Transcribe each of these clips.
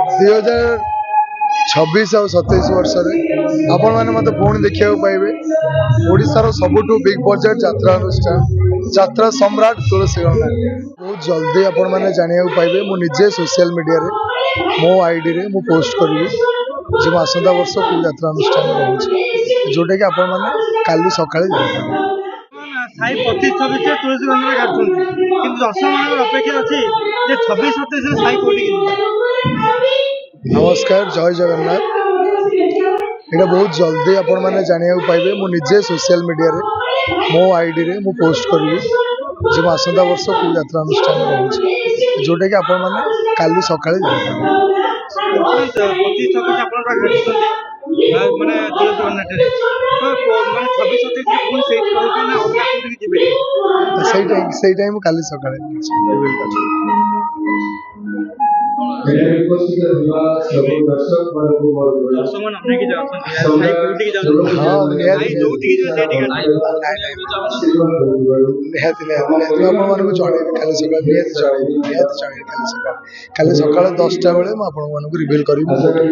2026 ଆଉ 27 ବର୍ଷରେ ଆପଣମାନେ ମୋତେ ପୁଣି ଦେଖିବାକୁ ପାଇବେ ଓଡ଼ିଶାର ସବୁଠୁ ବିଗ୍ ବଜେଟ୍ ଯାତ୍ରା ଅନୁଷ୍ଠାନ ଯାତ୍ରା ସମ୍ରାଟ ତୁଳସୀ ଗଣନାଟ୍ୟ। ବହୁତ ଜଲ୍ଦି ଆପଣମାନେ ଜାଣିବାକୁ ପାଇବେ। ମୁଁ ନିଜେ ସୋସିଆଲ ମିଡ଼ିଆରେ ମୋ ଆଇଡ଼ିରେ ମୁଁ ପୋଷ୍ଟ କରିବି ଯେ ମୁଁ ଆସନ୍ତା ବର୍ଷ କେଉଁ ଯାତ୍ରା ଅନୁଷ୍ଠାନ ରହୁଛି, ଯେଉଁଟାକି ଆପଣମାନେ କାଲି ସକାଳେ ଜାଣିପାରିବେ। ସାଇ 25-26 ତୁଳସୀ ଗଣନା କାଟୁଛନ୍ତି, କିନ୍ତୁ ଦର୍ଶକମାନଙ୍କର ଅପେକ୍ଷା ଅଛି ଯେ 26-27 ସାଇ କୋଉଠିକି ଯିବ। ନମସ୍କାର, ଜୟ ଜଗନ୍ନାଥ। এটা ବହୁତ ଜଲ୍ଦି ଆପଣମାନେ ଜାଣିବାକୁ ପାଇବେ। ମୁଁ ନିଜେ ସୋସିଆଲ ମିଡ଼ିଆରେ ମୋ ଆଇଡ଼ିରେ ମୁଁ ପୋଷ୍ଟ କରିବି ଯେ ମୁଁ ଆସନ୍ତା ବର୍ଷ କେଉଁ ଯାତ୍ରା ଅନୁଷ୍ଠାନ ରହୁଛି, ଯେଉଁଟାକି ଆପଣମାନେ କାଲି ସକାଳେ ଜାଣିପାରିବେ। 25-26 ଆପଣଙ୍କର କାଟୁଛନ୍ତି ମାନେ ତୁଳସୀ ଗଣନାଟ୍ୟରେ, ତ ମାନେ 26-27 ପୁଣି ସେଇଠି ରହିବେ ନା ଅଲଗା କୋଉଠିକି ଯିବେ? ସେଇଟା ହିଁ ମୁଁ କାଲି ସକାଳେ ରିଭିଲ୍ କରିବି। ଦର୍ଶକମାନେ ଅନେକ ଯାଉଛନ୍ତି, ସାଇ କୋଉଠିକି ଯାଉଛନ୍ତି? ହଁ, ସାଇ ଯୋଉଠିକି ଯିବେ ସେଇଠି କାଟୁଛନ୍ତି। ନିହାତି ମୁଁ ଆପଣମାନଙ୍କୁ ଜଣେଇବି କାଲି ସକାଳେ, ନିହାତି ଜଣେଇବି କାଲି ସକାଳେ। କାଲି ସକାଳ 10ଟା ବେଳେ ମୁଁ ଆପଣମାନଙ୍କୁ ରିଭିଲ୍ କରିବି। ସକାଳ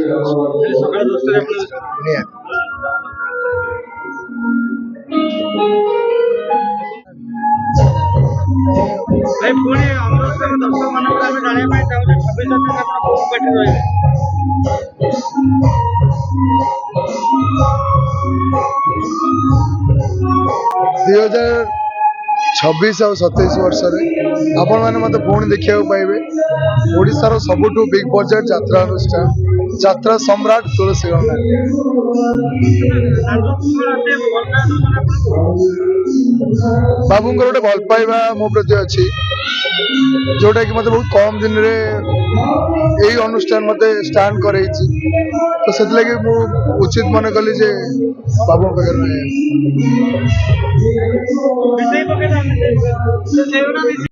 10ଟାରେ ଆପଣ ନିହାତି ଭାଇ ପୁଣି ଆମର ଦର୍ଶକମାନଙ୍କୁ ଆମେ ଜାଣିବା ପାଇଁ ଚାହୁଁଛୁ 26-27 ଆପଣ କୋଉ ପାର୍ଟିରେ ରହିବେ? 2026 ଆଉ 27 ବର୍ଷରେ ଆପଣମାନେ ମୋତେ ପୁଣି ଦେଖିବାକୁ ପାଇବେ ଓଡ଼ିଶାର ସବୁଠୁ ବିଗ୍ ବଜେଟ୍ ଯାତ୍ରା ଅନୁଷ୍ଠାନ ଯାତ୍ରା ସମ୍ରାଟ ତୁଳସୀ ଗଣନାଟ୍ୟ। ବାବୁଙ୍କର ଗୋଟେ ଭଲ ପାଇବା ମୋ ପ୍ରତି ଅଛି, ଯୋଉଟାକି ମୋତେ ବହୁତ କମ୍ ଦିନରେ ଏଇ ଅନୁଷ୍ଠାନ ମୋତେ ଷ୍ଟାଣ୍ଡ କରେଇଛି। ତ ସେଥିଲାଗି ମୁଁ ଉଚିତ ମନେ କଲି ଯେ ବାବୁଙ୍କ ପାଖରେ ରହିବା।